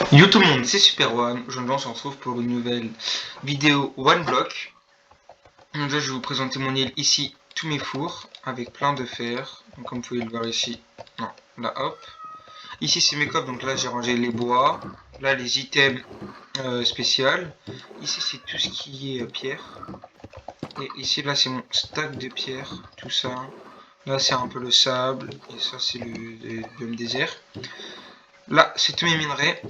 Yo tout le monde, c'est Super One. Aujourd'hui on se retrouve pour une nouvelle vidéo One Block. Donc là je vais vous présenter mon île ici, tous mes fours avec plein de fer. Donc comme vous pouvez le voir ici, non, là hop. Ici c'est mes coffres, donc là j'ai rangé les bois. Là les items spéciaux. Ici c'est tout ce qui est pierre. Et ici là c'est mon stack de pierre, tout ça. Là c'est un peu le sable et ça c'est le biome désert. Là c'est tous mes minerais.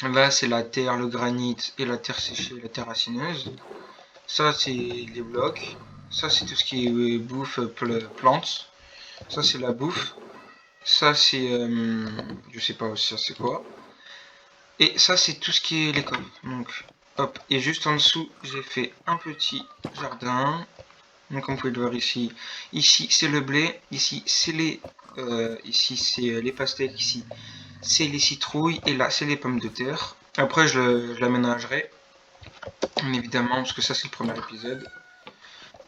Là, c'est la terre, le granit et la terre séchée, la terre racineuse. Ça, c'est les blocs. Ça, c'est tout ce qui est bouffe, plantes. Ça, c'est la bouffe. Ça, c'est... je sais pas aussi, ça, c'est quoi. Et ça, c'est tout ce qui est les coffres. Donc, hop. Et juste en dessous, j'ai fait un petit jardin. Donc, comme vous pouvez le voir ici. Ici, c'est le blé. Ici, c'est les pastèques. Ici, c'est les citrouilles. Et là, c'est les pommes de terre. Après, je l'aménagerai. Évidemment, parce que ça c'est le premier épisode.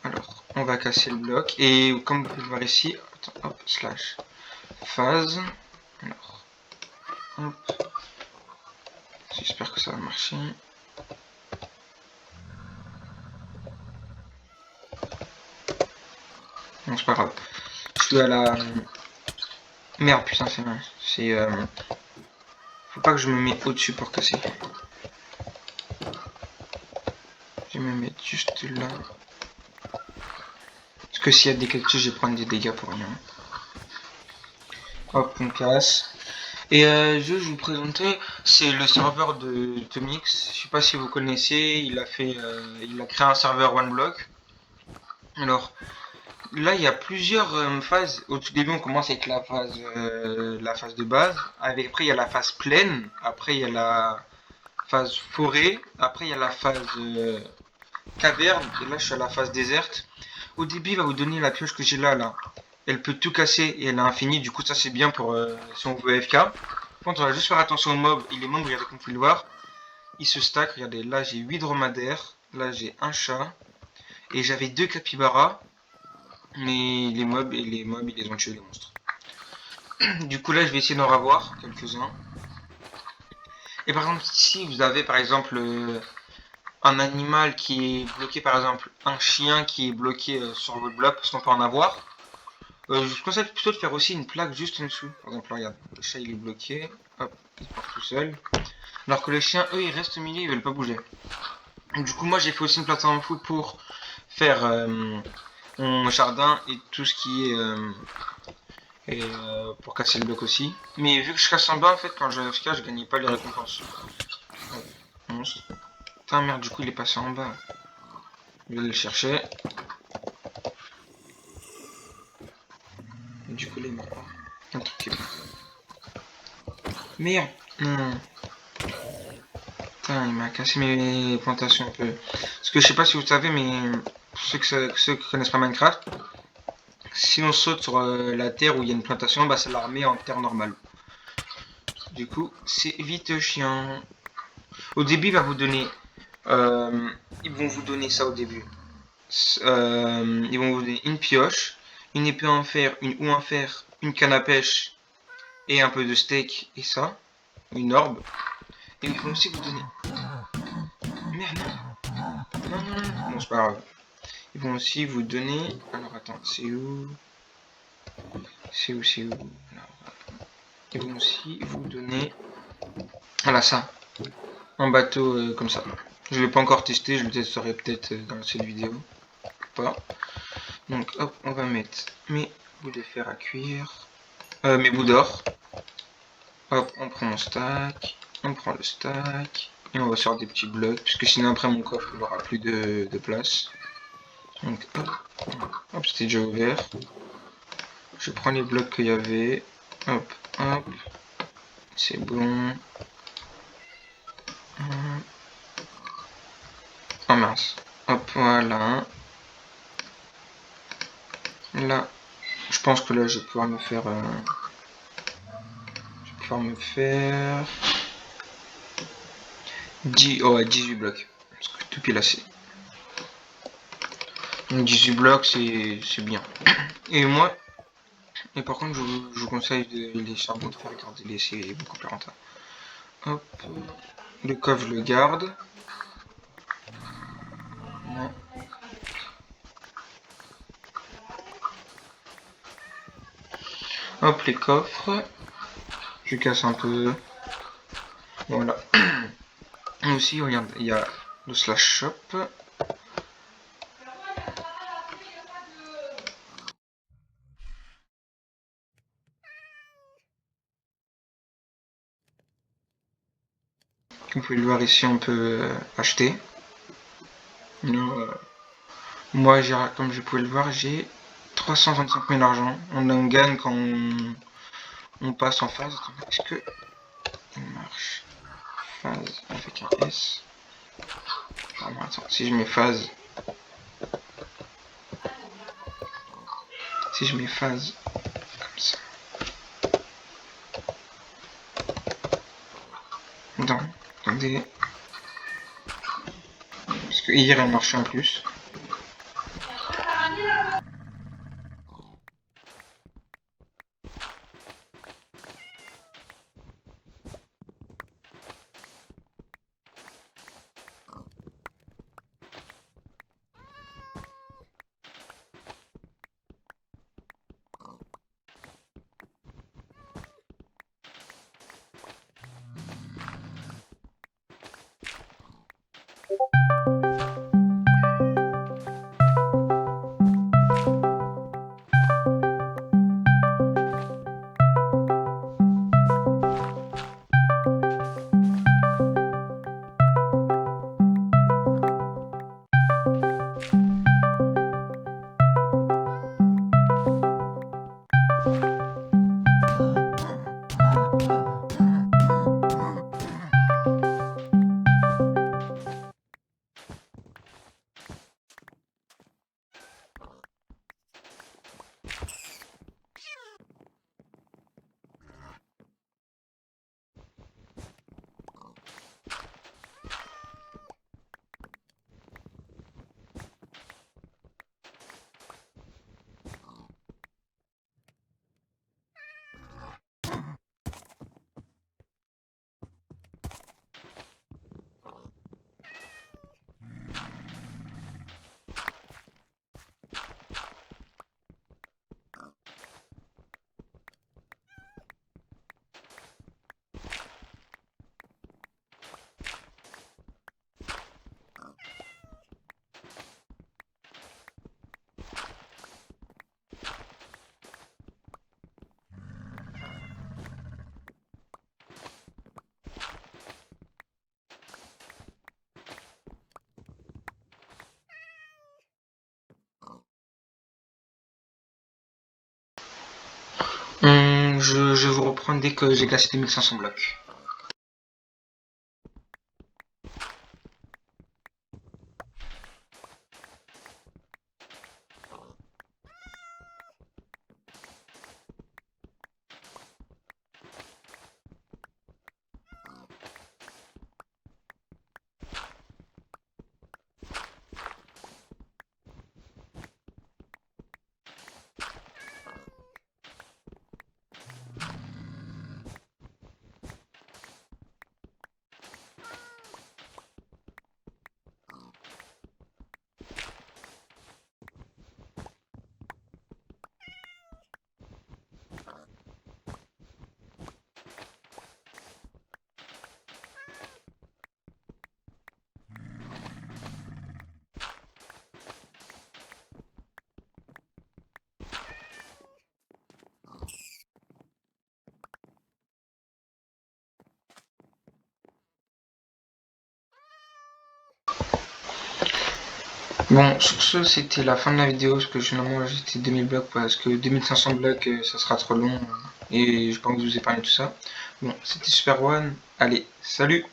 Alors, on va casser le bloc. Et comme vous pouvez le voir ici, attends, hop, slash phase. Alors, hop. J'espère que ça va marcher. Non, c'est pas grave. Je suis à la... Merde, putain, c'est vrai. C'est... Faut pas que je me mette au-dessus pour casser. Je vais me mettre juste là. Parce que s'il y a des cactus, je vais prendre des dégâts pour rien. Hop, on casse. Et je vais vous présenter, c'est le serveur de Tomix. Je sais pas si vous connaissez, il a créé un serveur OneBlock. Alors là, il y a plusieurs phases. Au tout début, on commence avec la phase de base. Après, il y a la phase plaine. Après, il y a la phase forêt. Après, il y a la phase caverne. Et là, je suis à la phase déserte. Au début, il va vous donner la pioche que j'ai là. Elle peut tout casser et elle est infinie. Du coup, ça c'est bien pour si on veut AFK. Par contre, on va juste faire attention aux mobs. Et les mobs, regardez comme vous pouvez le voir, ils se stackent. Regardez, là j'ai 8 dromadaires. Là j'ai un chat. Et j'avais 2 capybaras. Mais les mobs, ils les ont tués, les monstres. Du coup, là, je vais essayer d'en revoir quelques-uns. Et par exemple, si vous avez par exemple un animal qui est bloqué, par exemple un chien qui est bloqué sur votre bloc, parce qu'on peut en avoir. Je vous conseille plutôt de faire aussi une plaque juste en dessous. Par exemple, là, regarde, le chat il est bloqué, hop, il part tout seul. Alors que les chiens, eux, ils restent au milieu, ils veulent pas bouger. Du coup, moi, j'ai fait aussi une plateforme foot pour faire mon jardin et tout ce qui est pour casser le bloc aussi. Mais vu que je casse en bas, en fait, quand je casse, je gagnais pas les récompenses. Hop, monstre. Putain, merde, du coup, il est passé en bas. Je vais le chercher. Et du coup, il est mort. Un truc qui est bon. Merde. Non. Putain, il m'a cassé mes plantations un peu. Parce que je sais pas si vous savez, mais pour ceux qui connaissent pas Minecraft, si on saute sur la terre où il y a une plantation, bah ça la remet en terre normale. Du coup, c'est vite chiant. Au début, euh, ils vont vous donner ça au début. Ils vont vous donner une pioche, une épée en fer, une houe en fer, une canne à pêche et un peu de steak et ça, une orbe. Et ils vont aussi vous donner. Merde, non. Bon, c'est pas grave. Ils vont aussi vous donner. Alors attends, c'est où? Alors, ils vont aussi vous donner. Voilà ça. Un bateau comme ça. Je l'ai pas encore testé, je le testerai peut-être dans cette vidéo. Pas. Donc hop, on va mettre mes bouts de fer à cuire. Mes bouts d'or. Hop, on prend mon stack. On prend le stack. Et on va faire des petits blocs. Puisque sinon après mon coffre il aura plus de place. Donc hop, c'était déjà ouvert. Je prends les blocs qu'il y avait. Hop. C'est bon. Oh mince. Hop, voilà. Là, je pense que là, je vais pouvoir me faire... je vais pouvoir me faire... 18 blocs. Parce que tout pile assez. Donc 18 blocs, c'est bien. Et moi... Et par contre, je vous conseille les charbons de fer, regardez-les, c'est beaucoup plus rentable. Hop. Le coffre, je le garde. Non. Hop, les coffres. Je casse un peu. Voilà. Et aussi, regarde, il y a le slash shop. Comme vous pouvez le voir ici, on peut acheter. Moi, comme je pouvais le voir, j'ai 325 000 argent. On en gagne quand on passe en phase. Est-ce que il marche? Phase avec un S. Ah bon, attends, si je mets phase. Si je mets phase comme ça. Non, attendez. Parce que hier elle marchait en plus. Je vous reprends dès que j'ai classé 2500 blocs. Bon, sur ce, c'était la fin de la vidéo, parce que finalement j'étais 2000 blocs, parce que 2500 blocs, ça sera trop long, et je pense que je vous ai parlé de tout ça. Bon, c'était Super One, allez, salut!